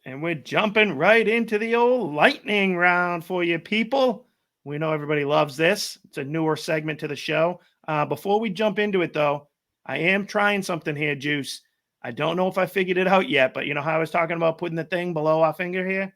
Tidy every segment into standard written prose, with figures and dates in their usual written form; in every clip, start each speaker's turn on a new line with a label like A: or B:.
A: And we're jumping right into the old lightning round for you people. We know everybody loves this. It's a newer segment to the show. Before we jump into it, though, I am trying something here, Juice. I don't know if I figured it out yet, but you know how I was talking about putting the thing below our finger here?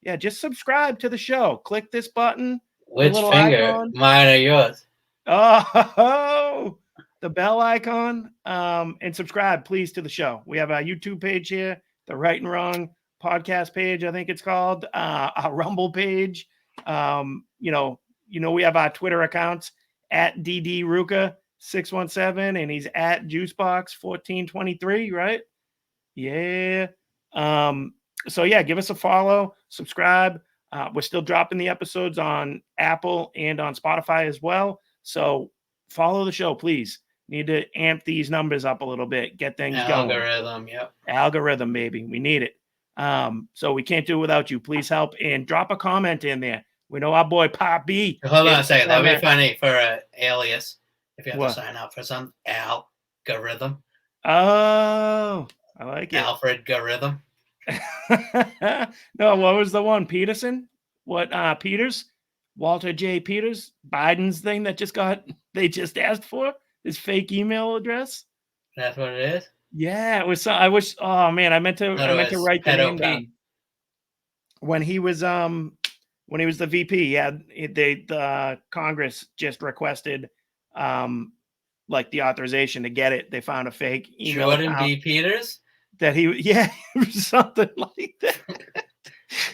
A: Yeah, just subscribe to the show. Click this button, the
B: Which
A: little
B: finger?
A: icon.
B: Mine or yours?
A: Oh, the bell icon. And subscribe, please, to the show. We have our YouTube page here, the Right and Wrong podcast page, I think it's called, our Rumble page. We have our Twitter accounts at DDRuka617 and he's at Juicebox1423, right? Yeah. So yeah, give us a follow, subscribe. We're still dropping the episodes on Apple and on Spotify as well. So follow the show, please. Need to amp these numbers up a little bit, get things going.
B: Algorithm, yep.
A: Algorithm, baby. We need it. So we can't do it without you. Please help and drop a comment in there. We know our boy Pop B.
B: Hold on a second. That'd be funny for an alias if you have
A: What?
B: to sign up for some algorithm.
A: Oh, I like it.
B: Alfred Garitham.
A: No, what was the one? Peterson? What? Peters? Walter J. Peters? Biden's thing that they just asked for his fake email address.
B: That's what it is.
A: Yeah, it was. I wish. Oh man, I meant to write the name down. When he was the VP, yeah, the Congress just requested like the authorization to get it. They found a fake email.
B: Jordan B. Peters.
A: That it was something like that.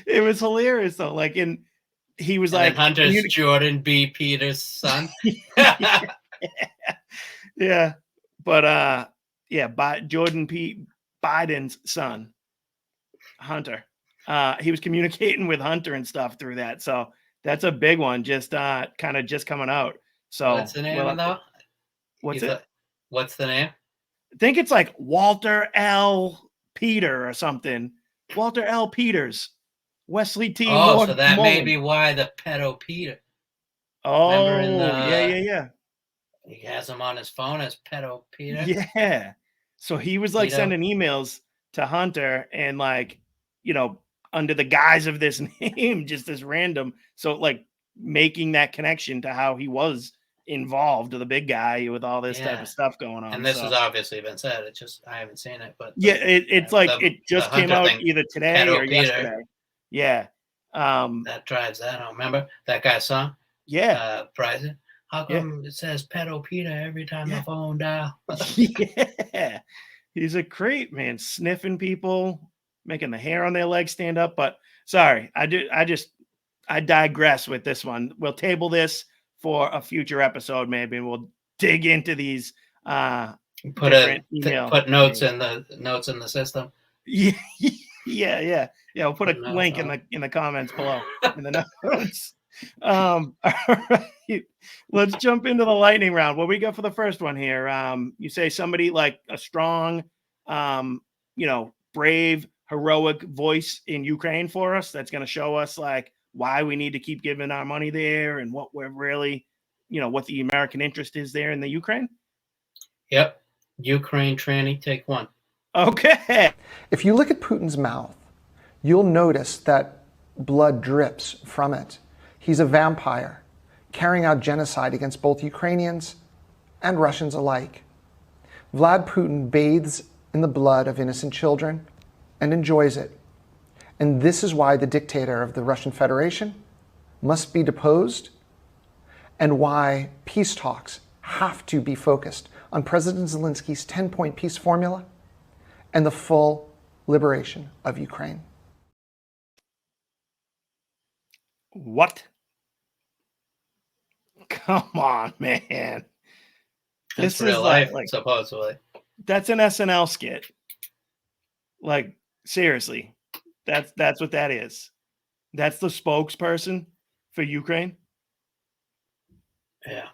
A: It was hilarious though. Like he was like
B: Hunter's Jordan B. Peters' son.
A: Yeah. But Jordan P. Biden's son, Hunter. He was communicating with Hunter and stuff through that. So that's a big one, just kind of just coming out. So
B: what's the name though? What's the name?
A: I think it's like Walter L. Peter or something. Walter L. Peters. Wesley T.
B: So that may be why the pedo Peter.
A: Oh, yeah.
B: He has him on his phone as pedo Peter.
A: Yeah. So he was like sending emails to Hunter and like, under the guise of this name, just as random. So like making that connection to how he was involved, the big guy with all this type of stuff going on.
B: And this has obviously been said. It's just I haven't seen it, but
A: it's like it just came out either today or yesterday. Yeah.
B: That drives that home. Remember that guy's song?
A: Yeah.
B: Bryson. How come it says pedo Peter every time the phone dial?
A: Yeah. He's a creep, man, sniffing people, making the hair on their legs stand up. But sorry, I digress with this one. We'll table this for a future episode, maybe, and we'll dig into these.
B: Put notes in the system.
A: Yeah. We'll put a link in the comments below in the notes. All right, let's jump into the lightning round. What we got for the first one here? You say somebody like a strong, brave, heroic voice in Ukraine for us. That's going to show us like why we need to keep giving our money there and what we're really, what the American interest is there in the Ukraine.
B: Yep. Ukraine tranny, take one.
A: Okay.
C: If you look at Putin's mouth, you'll notice that blood drips from it. He's a vampire, carrying out genocide against both Ukrainians and Russians alike. Vlad Putin bathes in the blood of innocent children and enjoys it. And this is why the dictator of the Russian Federation must be deposed, and why peace talks have to be focused on President Zelensky's 10-point peace formula and the full liberation of Ukraine.
A: What? Come on, man.
B: This is like supposedly.
A: That's an SNL skit. Like, seriously. That's what that is. That's the spokesperson for Ukraine.
B: Yeah.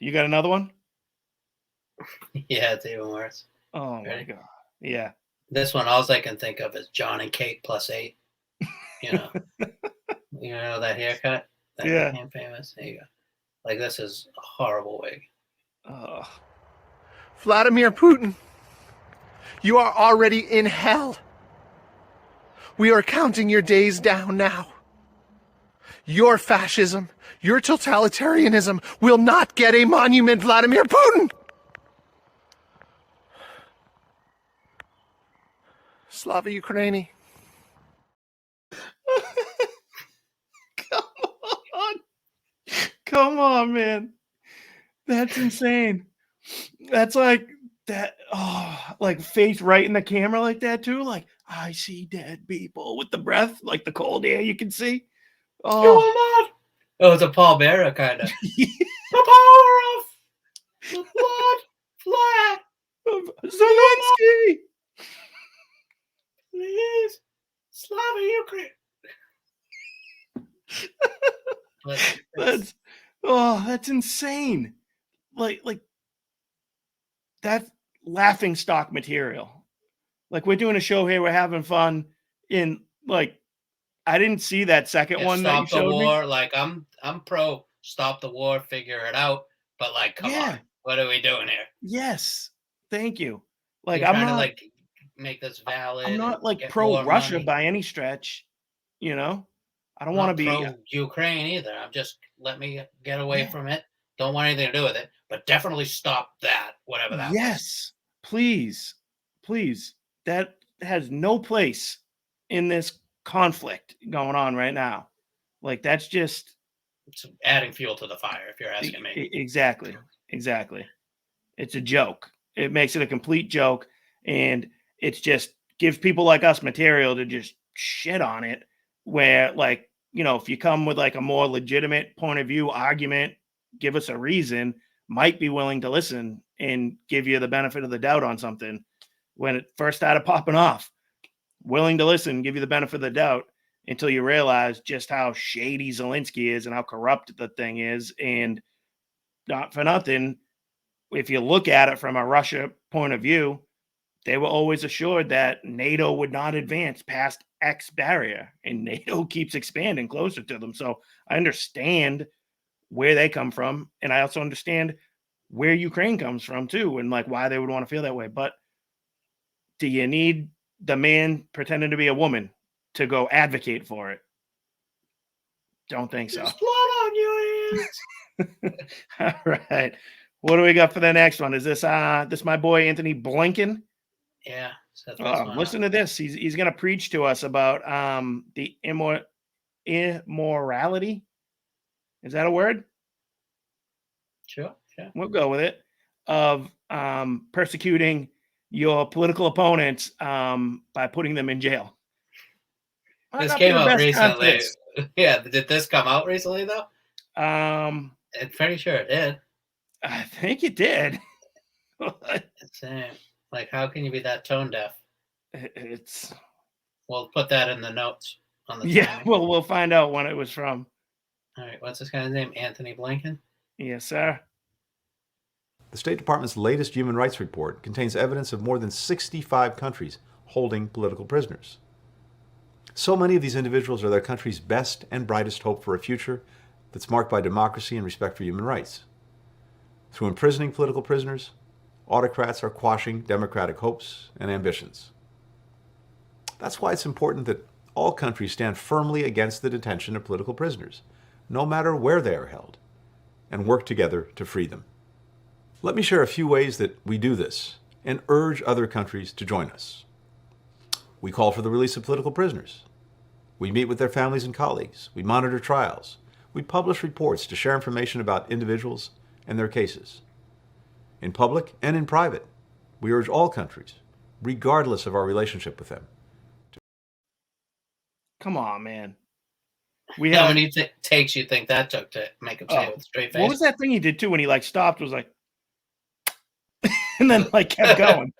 A: You got another one?
B: Yeah, it's even worse.
A: Oh my God. Yeah.
B: This one, all I can think of is John and Kate +8. You know that haircut? That became famous. There you go. Like, this is a horrible wig.
C: Vladimir Putin, you are already in hell. We are counting your days down now. Your fascism, your totalitarianism will not get a monument, Vladimir Putin! Slava Ukraini.
A: Come on. Come on, man. That's insane. That's like that. Oh, like face right in the camera like that too. Like, I see dead people with the breath, like the cold air you can see.
B: You
A: Oh,
B: will not. Oh, it's a Paul Bearer kind of.
A: yeah.
B: The power of the blood flag.
A: Zelensky.
B: Please, Slava Ukraine.
A: That's insane. Like that's laughing stock material. Like, we're doing a show here, we're having fun. In like, I didn't see that second one that you
B: Stop the
A: showed me.
B: war. Like, I'm pro stop the war, figure it out. But like, come on, what are we doing here?
A: Yes, thank you. Like,
B: You're
A: I'm
B: trying
A: not
B: to like make this valid.
A: I'm not
B: and
A: like
B: get
A: pro
B: more
A: Russia
B: money.
A: by any stretch. You know, I don't
B: I'm
A: want
B: not
A: to be
B: pro Ukraine either. I'm just let me get away from it. Don't want anything to do with it. But definitely stop that, whatever that was.
A: Yes, please, please. That has no place in this conflict going on right now. Like, that's just
B: It's adding fuel to the fire, if you're asking me.
A: exactly. It's a joke. It makes it a complete joke, and it's just gives people like us material to just shit on it. Where, like, you know, if you come with like a more legitimate point of view argument, give us a reason, might be willing to listen and give you the benefit of the doubt on something. When it first started popping off, willing to listen, give you the benefit of the doubt until you realize just how shady Zelensky is and how corrupt the thing is. And not for nothing, if you look at it from a Russia point of view, they were always assured that NATO would not advance past X barrier, and NATO keeps expanding closer to them. So I understand where they come from, and I also understand where Ukraine comes from too, and like why they would want to feel that way. But do you need the man pretending to be a woman to go advocate for it? Don't think so.
B: There's blood on your hands.
A: All right. What do we got for the next one? Is this my boy Anthony Blinken?
B: Yeah. So
A: Listen to this. He's gonna preach to us about the immorality. Is that a word?
B: Sure.
A: We'll go with it. Of persecuting your political opponents by putting them in jail.
B: This came out recently. Yeah, did this come out recently though? I'm pretty sure it did.
A: I think it did.
B: It's like, how can you be that tone deaf?
A: It's.
B: We'll put that in the notes on the.
A: Yeah, we'll find out when it was from.
B: All right, what's this guy's name? Anthony Blinken.
A: Yes, sir.
D: The State Department's latest human rights report contains evidence of more than 65 countries holding political prisoners. So many of these individuals are their country's best and brightest hope for a future that's marked by democracy and respect for human rights. Through imprisoning political prisoners, autocrats are quashing democratic hopes and ambitions. That's why it's important that all countries stand firmly against the detention of political prisoners, no matter where they are held, and work together to free them. Let me share a few ways that we do this and urge other countries to join us. We call for the release of political prisoners. We meet with their families and colleagues. We monitor trials. We publish reports to share information about individuals and their cases. In public and in private, we urge all countries, regardless of our relationship with them.
A: Come on, man.
B: How many takes you think that took to make him say it with a straight face?
A: What was that thing he did too when he like stopped? Was like, and then like kept going.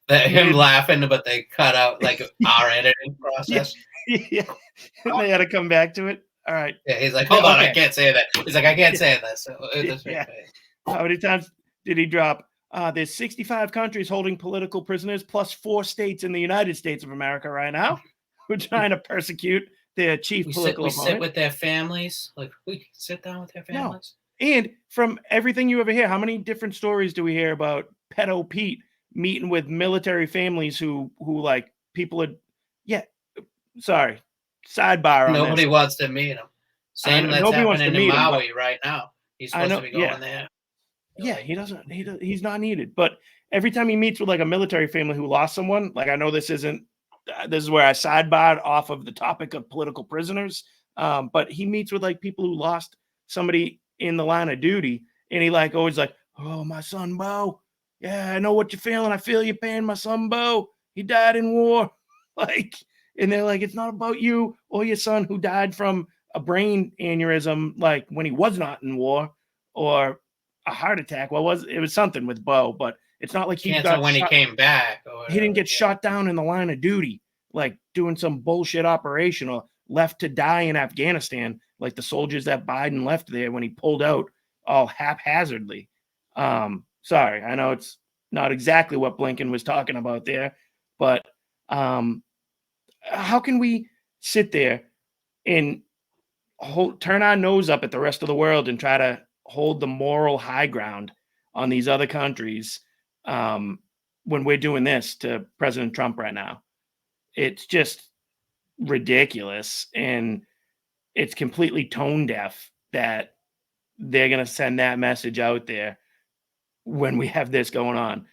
B: Him laughing, but they cut out like our editing process.
A: Yeah. And they had to come back to it. All right.
B: Yeah, he's like, hold on, I can't say that. He's like, I can't say this. So
A: yeah. How many times did he drop? There's 65 countries holding political prisoners, plus 4 states in the United States of America right now. We're trying to persecute their chief political opponent.
B: We sit with their families. Like, we sit down with their families.
A: No. And from everything you ever hear, how many different stories do we hear about Pedo Pete meeting with military families who like people are, sorry, sidebar on
B: Nobody
A: this.
B: wants to meet him. Same that's
A: Nobody wants to
B: happening in
A: meet him,
B: Maui right now. He's
A: I
B: supposed
A: know,
B: to be
A: yeah.
B: going there.
A: Yeah, he's not needed. But every time he meets with like a military family who lost someone, like I know this isn't, this is where I sidebarred off of the topic of political prisoners. But he meets with like people who lost somebody in the line of duty, and he like always like, oh, my son Bo. Yeah, I know what you're feeling. I feel your pain, my son Bo. He died in war. Like, and they're like, it's not about you or your son who died from a brain aneurysm, like when he was not in war, or a heart attack. Well, it was something with Bo, but it's not like he
B: Cancer
A: got
B: when
A: shot.
B: he came back. Or whatever.
A: He didn't get shot down in the line of duty, like doing some bullshit operation, or left to die in Afghanistan, like the soldiers that Biden left there when he pulled out all haphazardly. Sorry, I know it's not exactly what Blinken was talking about there, but how can we sit there and turn our nose up at the rest of the world and try to hold the moral high ground on these other countries when we're doing this to President Trump right now? It's just ridiculous, and it's completely tone deaf that they're going to send that message out there when we have this going on.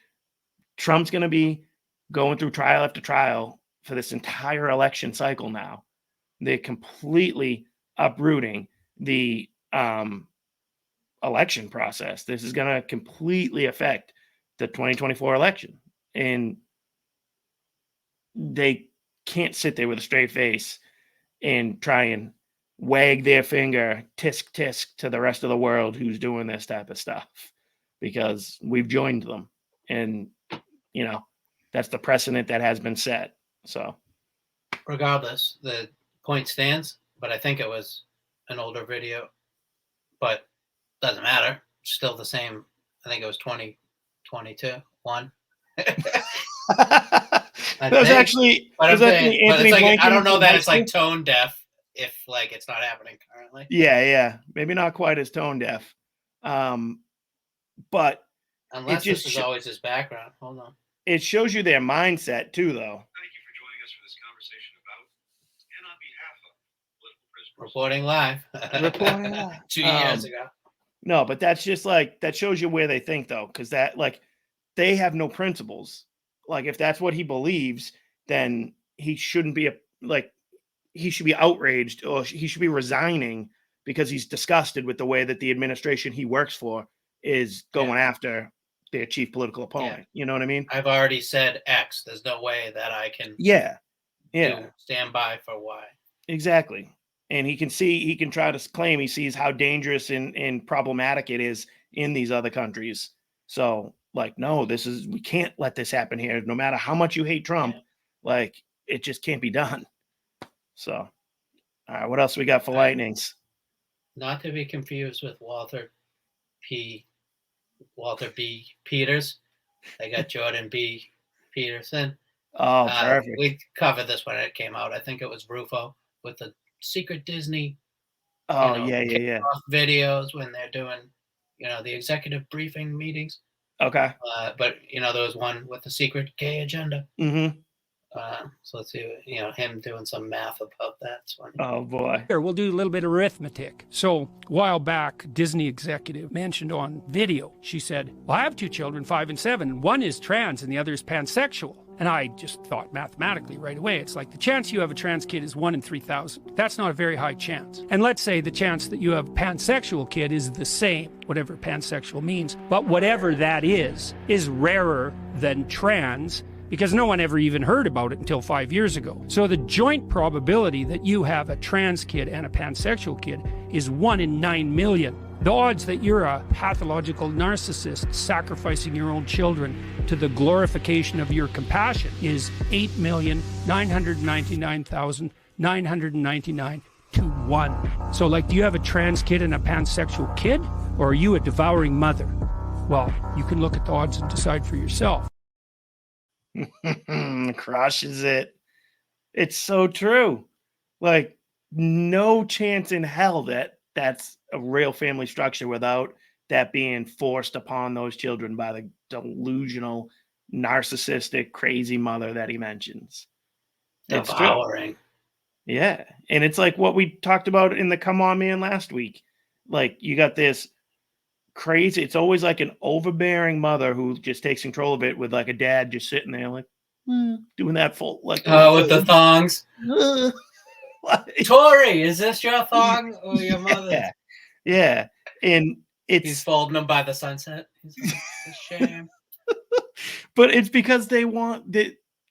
A: Trump's going to be going through trial after trial for this entire election cycle now. They're completely uprooting the election process. This is going to completely affect the 2024 election, and they can't sit there with a straight face and try and wag their finger, tisk tisk, to the rest of the world who's doing this type of stuff, because we've joined them, and you know that's the precedent that has been set. So
B: regardless, the point stands, but I think it was an older video, but doesn't matter. Still the same. I think it was 2022 1.
A: That was actually,
B: but
A: Anthony
B: it's like,
A: Blinken
B: I don't know that it's
A: high
B: like tone deaf if like it's not happening currently.
A: Yeah, maybe not quite as tone deaf, but
B: unless this is always his background. Hold on.
A: It shows you their mindset too, though.
E: Thank you for joining us for this conversation about, and on behalf of political prisoners.
B: Reporting live. 2 years ago.
A: No, but that's just like, that shows you where they think, though, because that, like, they have no principles. Like, if that's what he believes, then he shouldn't be he should be outraged, or he should be resigning because he's disgusted with the way that the administration he works for is going after their chief political opponent. Yeah. You know what I mean?
B: I've already said X. There's no way that I can stand by for Y. Exactly.
A: And he can try to claim he sees how dangerous and problematic it is in these other countries. So, like, no, we can't let this happen here. No matter how much you hate Trump, like, it just can't be done. So, all right, what else we got for lightnings?
B: Not to be confused with Walter B. Peters. I got Jordan B. Peterson.
A: Oh, perfect.
B: We covered this when it came out. I think it was Rufo with the secret Disney. Videos when they're doing, the executive briefing meetings.
A: Okay.
B: But there was one with the secret gay agenda.
A: Mm-hmm.
B: So let's see, him doing some math about that.
A: Oh boy.
F: Here, we'll do a little bit of arithmetic. So, a while back, Disney executive mentioned on video, she said, well, I have 2 children, 5 and 7. One is trans and the other is pansexual. And I just thought mathematically right away, it's like the chance you have a trans kid is 1 in 3,000. That's not a very high chance. And let's say the chance that you have a pansexual kid is the same, whatever pansexual means. But whatever that is rarer than trans, because no one ever even heard about it until 5 years ago. So the joint probability that you have a trans kid and a pansexual kid is 1 in 9 million. The odds that you're a pathological narcissist sacrificing your own children to the glorification of your compassion is 8,999,999 to 1. So, like, do you have a trans kid and a pansexual kid? Or are you a devouring mother? Well, you can look at the odds and decide for yourself.
A: Crushes it. It's so true. Like, no chance in hell that's a real family structure without that being forced upon those children by the delusional, narcissistic, crazy mother that he mentions.
B: Devouring.
A: Yeah. And it's like what we talked about in the Come On Man last week. Like you got this crazy, it's always like an overbearing mother who just takes control of it with like a dad just sitting there like doing that full like the
B: With the thongs.
A: like,
B: Tori, is this your thong or your mother's?
A: yeah. Yeah. And
B: He's
A: it's
B: folding them by the sunset. He's like, it's a shame.
A: but it's because they want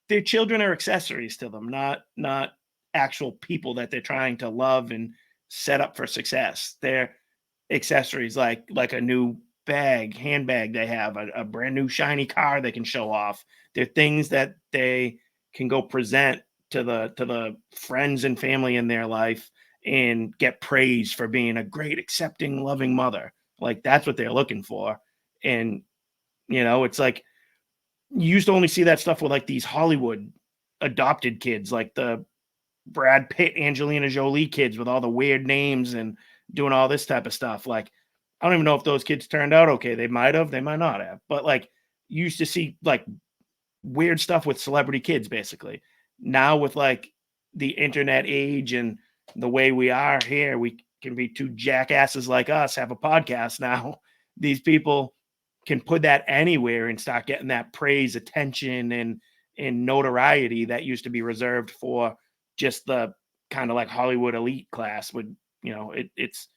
A: their children are accessories to them, not actual people that they're trying to love and set up for success. They're accessories like a new handbag they have, a brand new shiny car they can show off. They're things that they can go present to the friends and family in their life and get praised for being a great, accepting, loving mother. Like that's what they're looking for. And it's like you used to only see that stuff with like these Hollywood adopted kids, like the Brad Pitt, Angelina Jolie kids with all the weird names and doing all this type of stuff. Like, I don't even know if those kids turned out okay. They might have, they might not have. But like, you used to see like weird stuff with celebrity kids, basically. Now with like the internet age and the way we are here, we can be two jackasses like us, have a podcast now. These people can put that anywhere and start getting that praise, attention, and notoriety that used to be reserved for just the kind of like Hollywood elite class. Would it's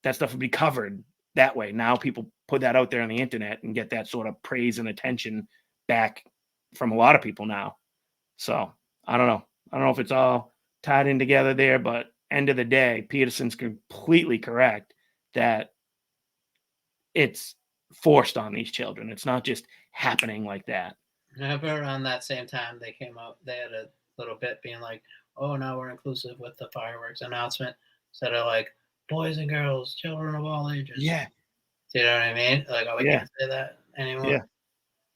A: that stuff would be covered that way. Now people put that out there on the internet and get that sort of praise and attention back from a lot of people now. So I don't know. I don't know if it's all tied in together there, but end of the day, Peterson's completely correct that it's forced on these children. It's not just happening like that.
B: Remember around that same time they came out, they had a little bit being like, oh, now we're inclusive with the fireworks announcement. Instead of like boys and girls, children of all ages.
A: Yeah.
B: Do you know what I mean? Like, oh, we
A: Yeah.
B: can't say that anymore.
A: Yeah.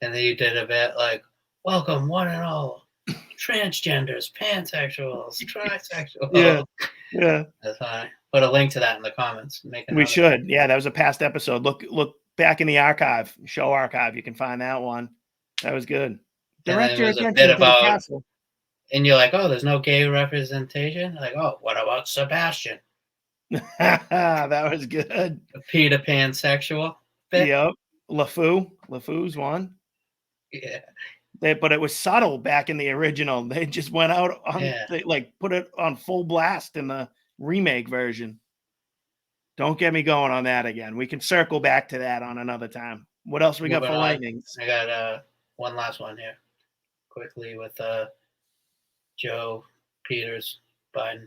B: And then you did a bit like, welcome one and all, transgenders, pansexuals, trisexuals.
A: Yeah. Yeah.
B: That's fine. Put a link to that in the comments.
A: We should. Yeah, that was a past episode. Look back in the archive, show archive. You can find that one. That was good. Direct your attention to the castle.
B: And you're like, oh, there's no gay representation? Like, oh, what about Sebastian?
A: That was good.
B: Peter pansexual.
A: Yep. LeFou's one.
B: Yeah.
A: But it was subtle back in the original. They just went out on they like put it on full blast in the remake version. Don't get me going on that again. We can circle back to that on another time. What else we got for lightnings?
B: I got one last one here. Quickly with Joe Peters Biden.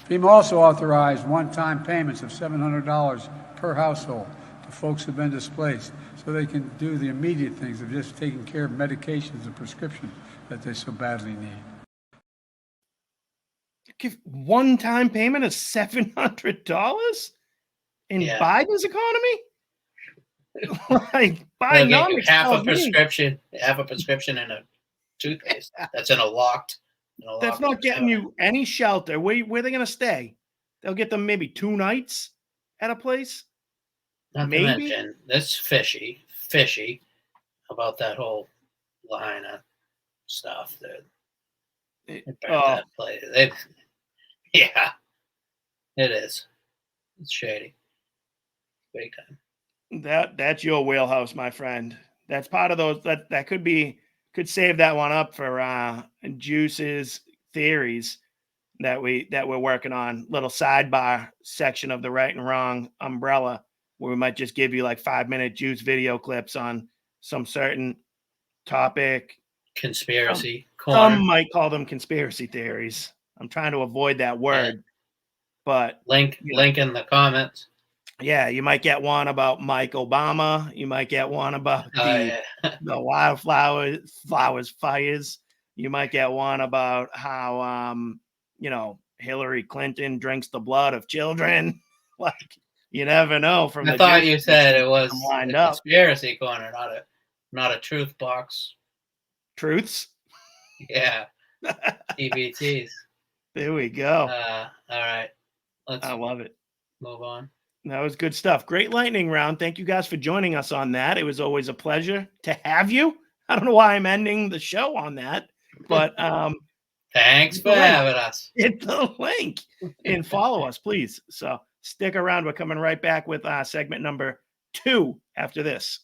G: FEMA also authorized one-time payments of $700 per household to folks who've been displaced so they can do the immediate things of just taking care of medications and prescriptions that they so badly need.
A: Give one-time payment of $700 in Biden's economy? Like Bidenomics
B: half a prescription in a toothpaste that's in a locked.
A: That's not getting you any shelter. Where are they going to stay? They'll get them maybe 2 nights at a place.
B: Not maybe. To mention, that's fishy about that whole line of stuff. That place. Yeah, it is. It's shady. Big time.
A: That's your wheelhouse, my friend. That's part of those that could save that one up for Juice's theories that we're working on. Little sidebar section of the right and wrong umbrella where we might just give you like 5-minute Juice video clips on some certain topic.
B: Conspiracy.
A: Some might call them conspiracy theories. I'm trying to avoid that word, but
B: link in the comments.
A: Yeah, you might get one about Mike Obama. You might get one about the wildflowers fires. You might get one about how Hillary Clinton drinks the blood of children. Like you never know.
B: I thought you said it was a conspiracy corner, not a truth box.
A: Truths?
B: Yeah. TBTs.
A: There we go.
B: All right.
A: I love it.
B: Move on.
A: That was good stuff. Great lightning round. Thank you guys for joining us on that. It was always a pleasure to have you. I don't know why I'm ending the show on that, but
B: Thanks
A: Hit
B: for
A: the link.
B: having us.
A: Hit the link and follow us, please. So stick around. We're coming right back with segment number 2 after this.